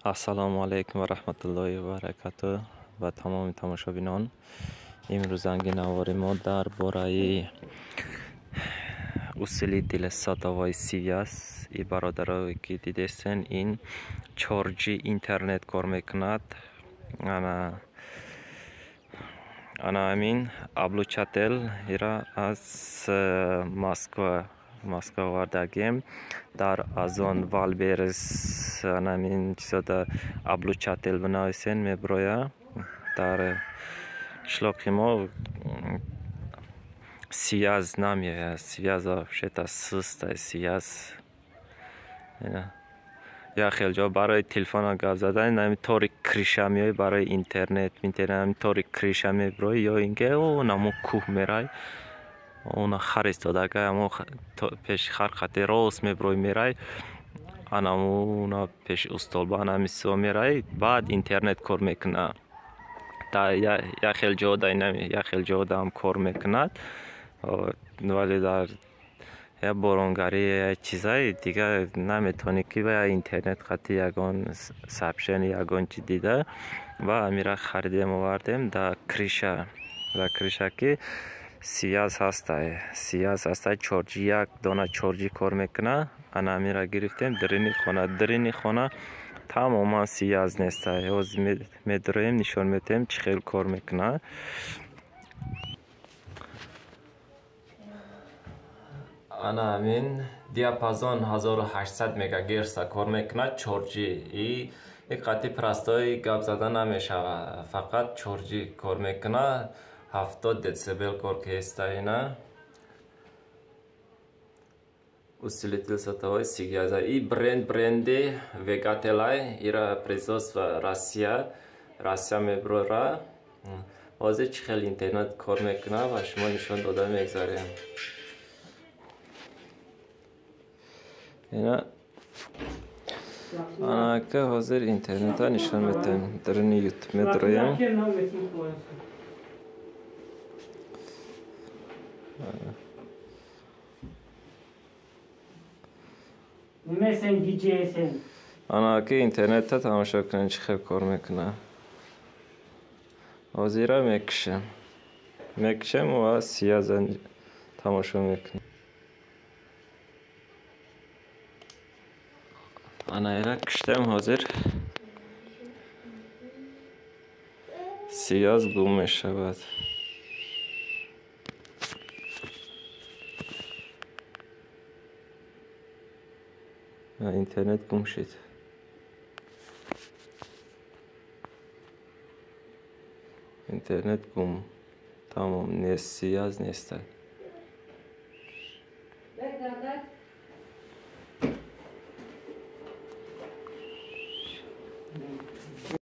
السلام علیکم و رحمت الله و برکاته و تمام تماشابینان. امروز زنگ نوار ما در باره اصولی دل ساتاوای سیوی است. این برادرایی که دیدستن این 4G اینترنت کار میکند. انا امین ابلوچاتل ایرا از مسکو وردگیم در ازون والبرز نامین چیزا در ابلوچاتل بنویسین میبرویا در شلوکی ما سیاز نامیه سیاز شتا سست سیاز یا خیلی جا برای تلفن گپ زدن نمیطوری کریشا میای برای اینترنت نمیطوری کریشا میبروی یا اینکه او نمو کوه میرای اونا خریستاده که امو پیش خرقت راست میبروی میرای اونا پیش استالبا نمیسو میرای بعد اینترنت کار میکنه یا خیلی جا یا خیلی جا هم کار میکند ولی در یا برونگاری چیزای دیگه نمیتونی که به اینترنت خطی یگان سبشن یگان چی دیده و امیره خریدیم آوردیم در کریشا که سیاز هسته 4G یک دانه 4G کار میکنه انا امیره گرفتیم درینی خانه تماما سیاز نیسته از میدرویم نشان میتیم چی خیلی کار میکنه. انا همین دیاپازون 1800 مگاهرتز کار میکنه 4G ای قطعی پرستای گپ زدن نمیشه فقط 4G کار میکنه 70 دسیبل کار کیسته اینا усилитель сотовой связи ای برندی وگاتلای ایرا پریزوس راسیا میبره واسه چی خیلی اینترنت کار میکنه و شما نشان داده میگذاریم اینا انا که حاضر اینترنت ها نشان میتیم در این یوتیوب میدرویم انا که اینترنت ها تماشا کنین چه خیلی کار میکنه وزیره میکشم و سیازن تماشا میکنه انا ایره کشتم حاضر سیاز گم میشود اینترنت گم شد اینترنت گم تمام نیست سیاز نیست